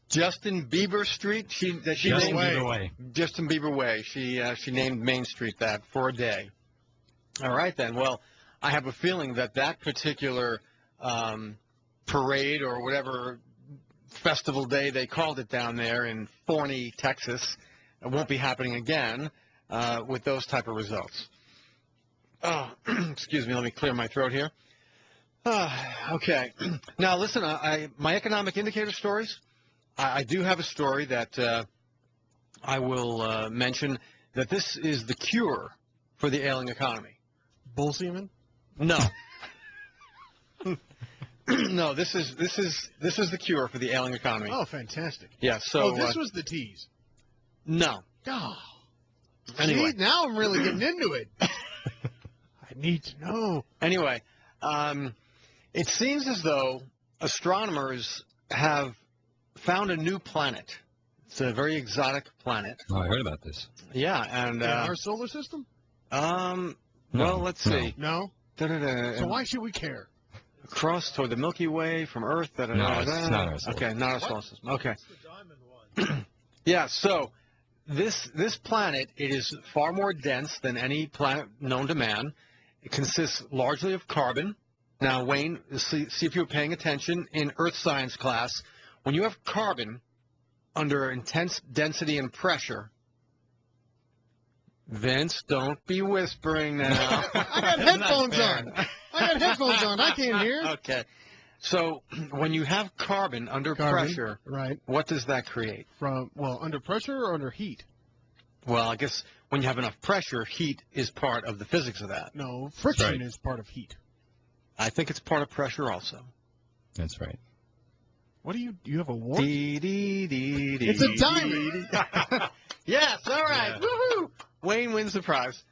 Justin Bieber Street. Justin Bieber Way. Justin Bieber Way. She named Main Street that for a day. All right, then. Well, I have a feeling that particular parade or whatever festival day they called it down there in Forney, Texas, won't be happening again with those type of results. Excuse me. Let me clear my throat here. Okay. Now, listen, my economic indicator stories, I do have a story that I will mention, that this is the cure for the ailing economy. Bull semen? No. No, this is the cure for the ailing economy. Oh, fantastic. Yeah, so... Oh, this was the tease. No. Oh. Anyway. See, now I'm really getting into it. I need to know. Anyway, it seems as though astronomers have found a new planet. It's a very exotic planet. Oh, I heard about this. Yeah, and... In our solar system? Well, let's see. No? So why should we care? Across toward the Milky Way from Earth. No, it's not our solar. Okay, not our solar system. Okay. Yeah, so this planet, it is far more dense than any planet known to man. It consists largely of carbon. Now, Wayne, see if you were paying attention in Earth science class. When you have carbon under intense density and pressure, Vince, don't be whispering now. I got headphones on. I can't hear. Okay. So when you have carbon under pressure, right? What does that create? Under pressure or under heat? Well, I guess when you have enough pressure, heat is part of the physics of that. No, friction is part of heat. I think it's part of pressure also. That's right. What do you have a wart? It's a diamond. Yes, all right. Yeah. Woohoo! Wayne wins the prize.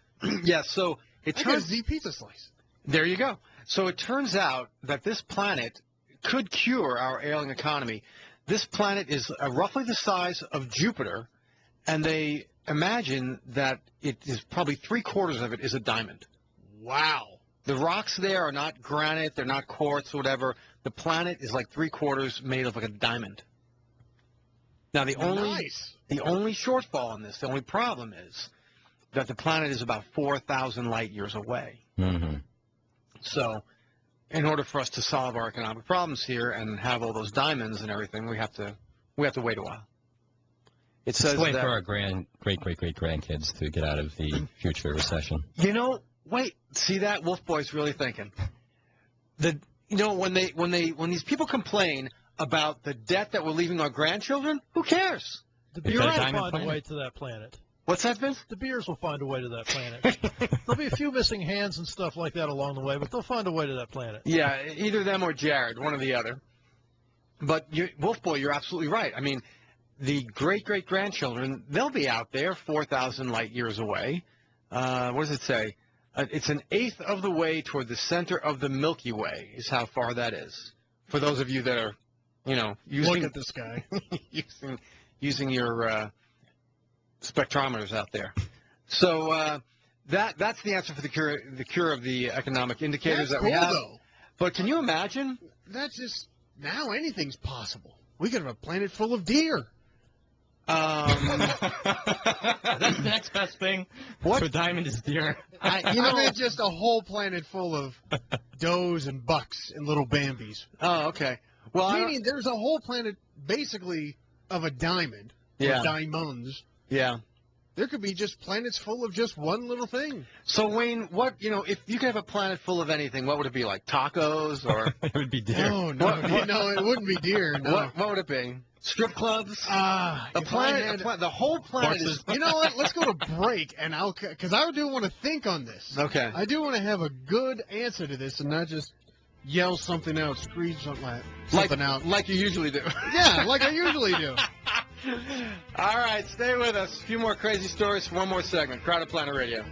Yes, so it turns... Z pizza slice. There you go. So it turns out that this planet could cure our ailing economy. This planet is roughly the size of Jupiter, and they imagine that it is probably 3/4 of it is a diamond. Wow. The rocks there are not granite, they're not quartz or whatever. The planet is like 3/4 made of like a diamond. Now the only shortfall in this, the only problem is that the planet is about 4,000 light years away. Mm-hmm. So, in order for us to solve our economic problems here and have all those diamonds and everything, we have to wait a while. It says Just wait that, for our great-great-great-grandkids to get out of the future recession. You know, wait, see that? Wolfboy's really thinking. When these people complain about the debt that we're leaving our grandchildren, who cares? The beers will find a way to that planet. What's that, Vince? The beers will find a way to that planet. There'll be a few missing hands and stuff like that along the way, but they'll find a way to that planet. Yeah, either them or Jared, one or the other. But, Wolfboy, you're absolutely right. I mean, the great-great-grandchildren, they'll be out there 4,000 light years away. What does it say? It's an eighth of the way toward the center of the Milky Way is how far that is. For those of you that are, using... Look at this guy. using your... spectrometers out there. So that's the answer for the cure of the economic indicators that we have. Though. But can you imagine? That's just now anything's possible. We could have a planet full of deer. That's the next best thing. What? For diamond is deer. I meant just a whole planet full of does and bucks and little Bambis. Oh, okay. Well, meaning there's a whole planet basically of a diamond. Yeah. Or diamonds. Yeah. There could be just planets full of just one little thing. So, Wayne, if you could have a planet full of anything, what would it be, like tacos or? It would be deer. Oh, no, it wouldn't be deer. No. What would it be? Strip clubs? The whole planet is... You know what? Let's go to break, and because I do want to think on this. Okay. I do want to have a good answer to this and not just yell something out, scream something out. Like you usually do. Yeah, like I usually do. All right, stay with us. A few more crazy stories for one more segment. Crowded Planet Radio.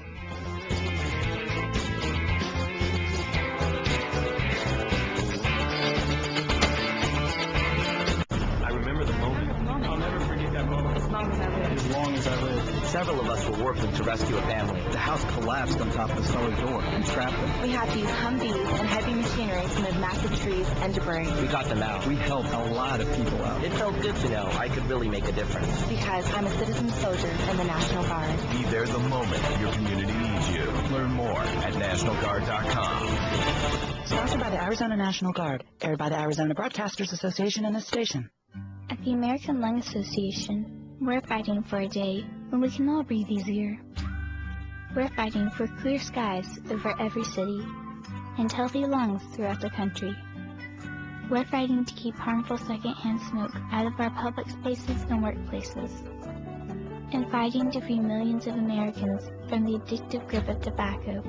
I remember the moment. I'll never forget that moment. As long as I live. As long as I live. Several of us were working to rescue a family. The house collapsed on top of the cellar door and trapped them. We had to use Humvees and heavy machinery to move massive trees and debris. We got them out. We helped a lot of people out. It felt good to know I could really make a difference. Because I'm a citizen soldier in the National Guard. Be there the moment your community needs you. Learn more at nationalguard.com. Sponsored by the Arizona National Guard. Aired by the Arizona Broadcasters Association and this station. At the American Lung Association, we're fighting for a day when we can all breathe easier. We're fighting for clear skies over every city and healthy lungs throughout the country. We're fighting to keep harmful secondhand smoke out of our public spaces and workplaces. And fighting to free millions of Americans from the addictive grip of tobacco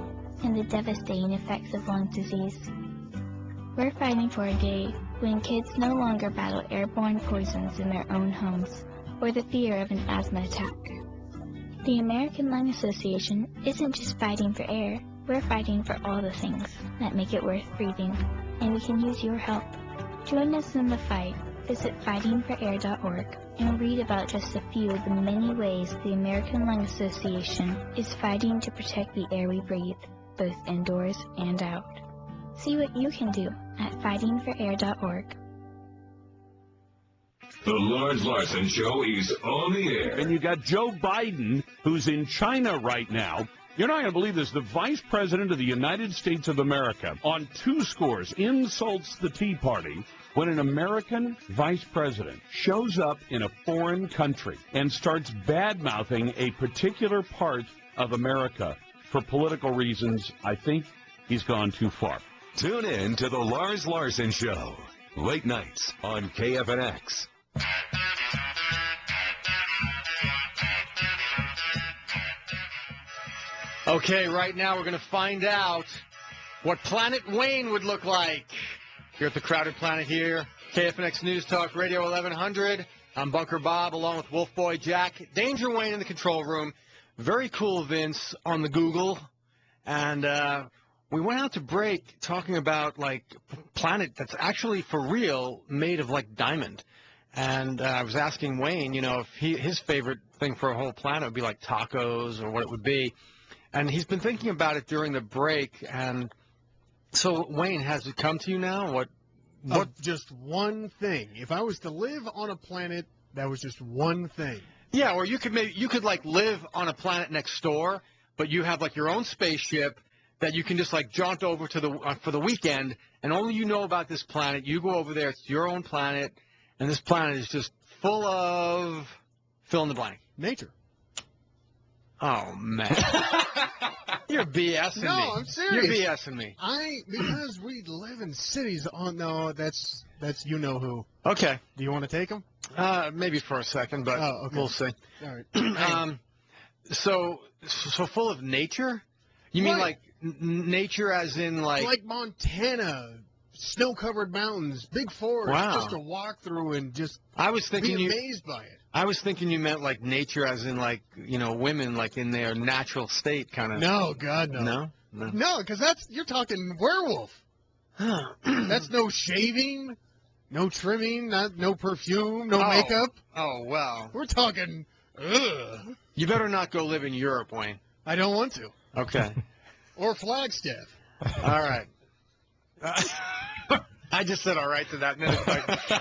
and the devastating effects of lung disease. We're fighting for a day when kids no longer battle airborne poisons in their own homes or the fear of an asthma attack. The American Lung Association isn't just fighting for air, we're fighting for all the things that make it worth breathing, and we can use your help. Join us in the fight. Visit fightingforair.org and read about just a few of the many ways the American Lung Association is fighting to protect the air we breathe, both indoors and out. See what you can do at fightingforair.org. The Lars Larson Show is on the air. And you got Joe Biden, who's in China right now. You're not going to believe this. The Vice President of the United States of America, on 2 scores, insults the Tea Party when an American Vice President shows up in a foreign country and starts bad-mouthing a particular part of America for political reasons. I think he's gone too far. Tune in to The Lars Larson Show, late nights on KFNX. Okay, right now we're going to find out what Planet Wayne would look like. Here at the Crowded Planet here, KFNX News Talk Radio 1100. I'm Bunker Bob along with Wolfboy Jack. Danger Wayne in the control room. Very cool Vince on the Google. And we went out to break talking about, like, planet that's actually for real made of, like, diamond. And I was asking Wayne, if his favorite thing for a whole planet would be, like, tacos or what it would be. And he's been thinking about it during the break. And so, Wayne, has it come to you now? What? Just one thing. If I was to live on a planet that was just one thing. Yeah, or you could like live on a planet next door, but you have like your own spaceship that you can just like jaunt over to for the weekend, and only you know about this planet. You go over there, it's your own planet, and this planet is just full of fill in the blank. Nature. Oh man. You're BSing me. No, I'm serious. You're BSing me. Because we live in cities. Oh no, that's you know who. Okay. Do you want to take them? Maybe for a second, but okay. We'll see. All right. So full of nature? You mean like nature as in like Montana, snow-covered mountains, big forest, just to walk through and just be amazed by it. I was thinking you meant like nature as in like, women like in their natural state kind of. No, God, no. No? No, because you're talking werewolf. That's no shaving, no trimming, no perfume, no makeup. Oh, wow. We're talking, ugh. You better not go live in Europe, Wayne. I don't want to. Okay. Or Flagstaff. All right. I just said all right to that, and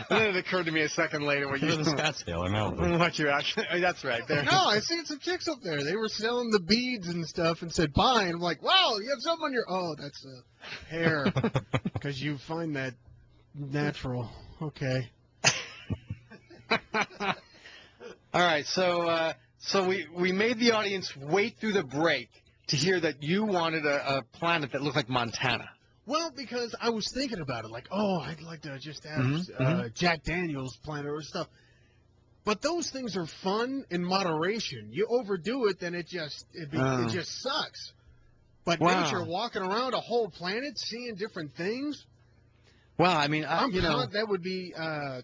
then it occurred to me a second later what you in Scottsdale or Malibu. What you actually? That's right. There. No, I seen some chicks up there. They were selling the beads and stuff, and said bye. And I'm like, wow, you have something on your. Oh, that's hair, because you find that natural. Okay. All right. So So we made the audience wait through the break to hear that you wanted a planet that looked like Montana. Well, because I was thinking about it, like, oh, I'd like to just have Jack Daniels planet or stuff. But those things are fun in moderation. You overdo it, then it just sucks. But nature, walking around a whole planet, seeing different things. Well, I mean, that would be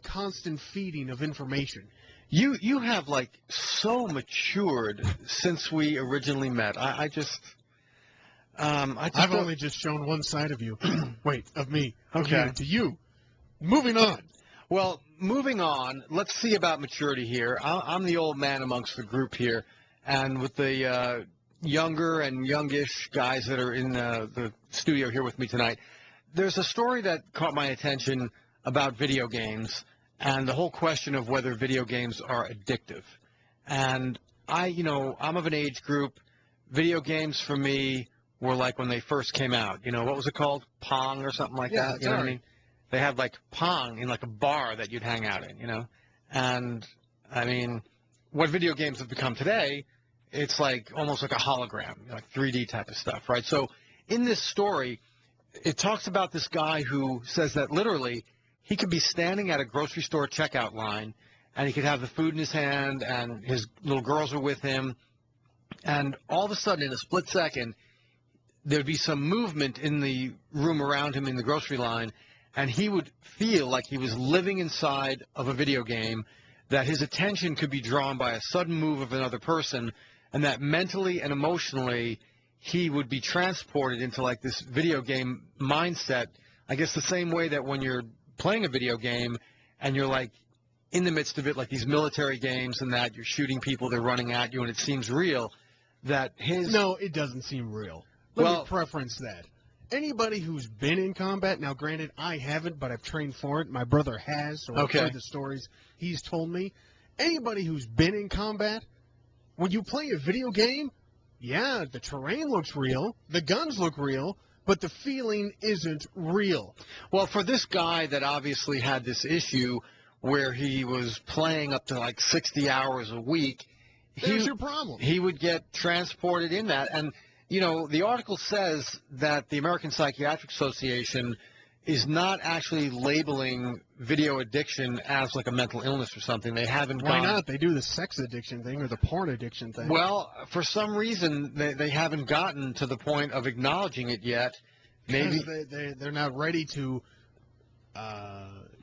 constant feeding of information. You have like so matured since we originally met. I've only just shown one side of you. Wait, of me. Okay. To you. Moving on. Well, moving on. Let's see about maturity here. I'm the old man amongst the group here, and with the younger and youngish guys that are in the studio here with me tonight, there's a story that caught my attention about video games and the whole question of whether video games are addictive. And I'm of an age group. Video games for me were like when they first came out. What was it called? Pong or something like that? You know what I mean? They had like Pong in like a bar that you'd hang out in, And I mean, what video games have become today, it's like almost like a hologram, like 3D type of stuff, right? So in this story, it talks about this guy who says that literally he could be standing at a grocery store checkout line and he could have the food in his hand and his little girls are with him. And all of a sudden, in a split second, there'd be some movement in the room around him in the grocery line, and he would feel like he was living inside of a video game, that his attention could be drawn by a sudden move of another person, and that mentally and emotionally he would be transported into like this video game mindset. I guess the same way that when you're playing a video game and you're like in the midst of it, like these military games and that you're shooting people, they're running at you and it seems real, that his... No, it doesn't seem real. Let me preference that. Anybody who's been in combat, now granted, I haven't, but I've trained for it. My brother has, so I've heard the stories he's told me. Anybody who's been in combat, when you play a video game, yeah, the terrain looks real, the guns look real, but the feeling isn't real. Well, for this guy that obviously had this issue where he was playing up to like 60 hours a week, there's your problem. He would get transported in that. And, the article says that the American Psychiatric Association is not actually labeling video addiction as like a mental illness or something. They haven't Why not? They do the sex addiction thing or the porn addiction thing. Well, for some reason, they haven't gotten to the point of acknowledging it yet. Maybe they're not ready to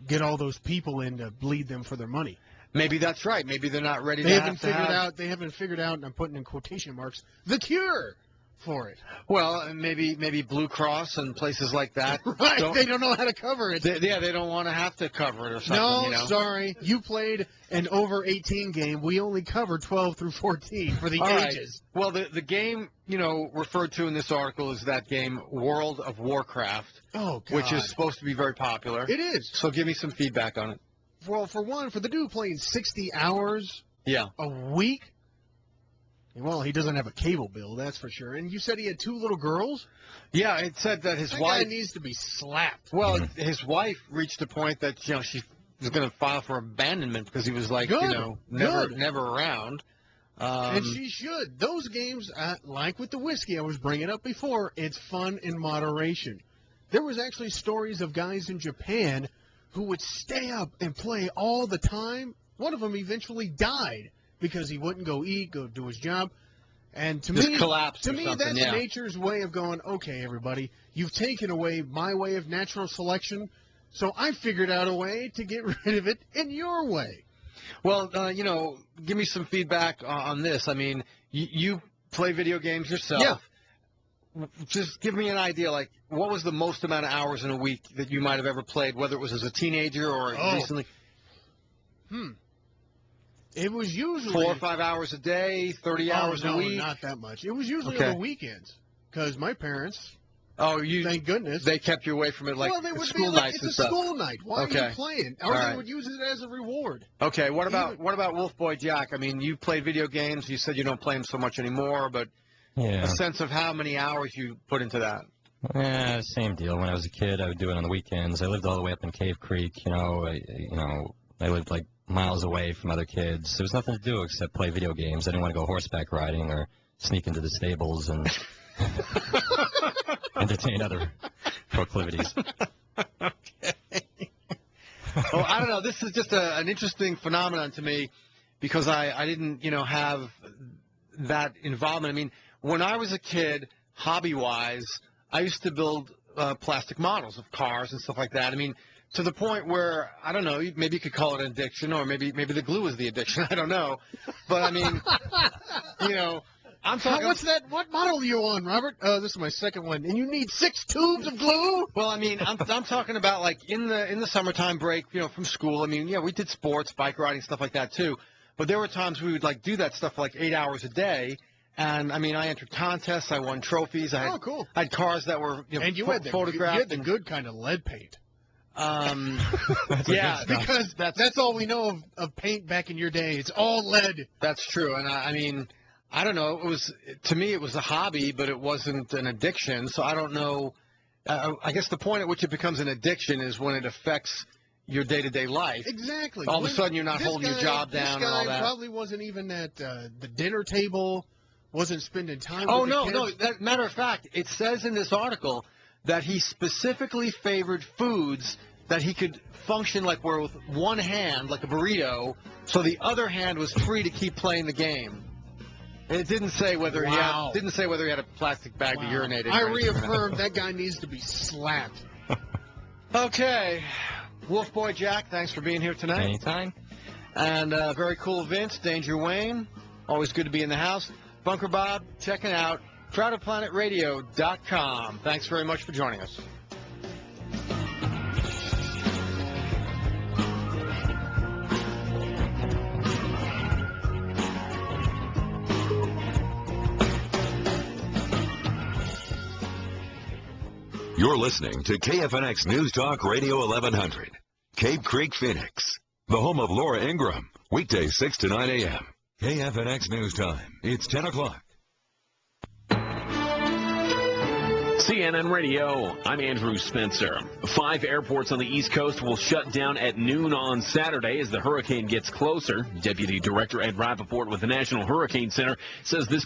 get all those people in to bleed them for their money. Maybe that's right. Maybe they're not ready They haven't figured out, and I'm putting in quotation marks, the cure for it. Well, maybe Blue Cross and places like that. Right, they don't know how to cover it. They don't want to have to cover it or something. No, sorry. You played an over 18 game. We only covered 12 through 14 for the ages. Right. Well, the game, referred to in this article is that game World of Warcraft. Oh, God. Which is supposed to be very popular. It is. So give me some feedback on it. Well, for one, for the dude playing 60 hours a week, well, he doesn't have a cable bill, that's for sure. And you said he had 2 little girls? Yeah, it said that his wife... That guy needs to be slapped. Well, his wife reached a point that, she was going to file for abandonment because he was like, never around. And she should. Those games, like with the whiskey I was bringing up before, it's fun in moderation. There was actually stories of guys in Japan who would stay up and play all the time. One of them eventually died because he wouldn't go eat, go do his job. And to me, that's nature's way of going, okay, everybody, you've taken away my way of natural selection, so I figured out a way to get rid of it in your way. Well, give me some feedback on this. I mean, you play video games yourself. Yeah. Just give me an idea, like, what was the most amount of hours in a week that you might have ever played, whether it was as a teenager or recently? It was usually 4 or 5 hours a day, 30 hours a week. No, not that much. It was usually on the weekends because my parents. Thank goodness. They kept you away from it, like school nights and stuff. It's a school night. Why are you playing? Or they would use it as a reward. Okay, what about Wolfboy Jack? I mean, you play video games. You said you don't play them so much anymore, but a sense of how many hours you put into that. Yeah, same deal. When I was a kid, I would do it on the weekends. I lived all the way up in Cave Creek. I lived like miles away from other kids. There was nothing to do except play video games. I didn't want to go horseback riding or sneak into the stables and entertain other proclivities. Well, I don't know. This is just an interesting phenomenon to me because I didn't, have that involvement. I mean, when I was a kid, hobby-wise, I used to build plastic models of cars and stuff like that. I mean, to the point where, I don't know, maybe you could call it an addiction, or maybe the glue is the addiction. I don't know. But, I mean, I'm talking... What model are you on, Robert? Oh, this is my second one. And you need 6 tubes of glue? Well, I mean, I'm talking about, like, in the summertime break, from school. I mean, yeah, we did sports, bike riding, stuff like that, too. But there were times we would, like, do that stuff for, like, 8 hours a day. And, I mean, I entered contests. I won trophies. I had cars that were and you had photographed. You had the good kind of lead paint. Yeah, because that's all we know of paint back in your day. It's all lead. That's true. And, I mean, I don't know. To me, it was a hobby, but it wasn't an addiction. So I don't know. I guess the point at which it becomes an addiction is when it affects your day-to-day life. Exactly. All of a sudden, you're not holding your job down and all that. This guy probably wasn't even at the dinner table, wasn't spending time with the kids. No. Matter of fact, it says in this article that he specifically favored foods that he could function like with one hand, like a burrito, so the other hand was free to keep playing the game. And it didn't say whether he had a plastic bag to urinate in. I reaffirm that guy needs to be slapped. Okay. Wolfboy Jack, thanks for being here tonight. Anytime. And very cool Vince, Danger Wayne, always good to be in the house. Bunker Bob, checking out CrowdedPlanetRadio.com. Thanks very much for joining us. You're listening to KFNX News Talk Radio 1100, Cape Creek, Phoenix, the home of Laura Ingraham, weekdays 6 to 9 a.m. KFNX News Time. It's 10 o'clock. CNN Radio, I'm Andrew Spencer. 5 airports on the East Coast will shut down at noon on Saturday as the hurricane gets closer. Deputy Director Ed Rappaport with the National Hurricane Center says this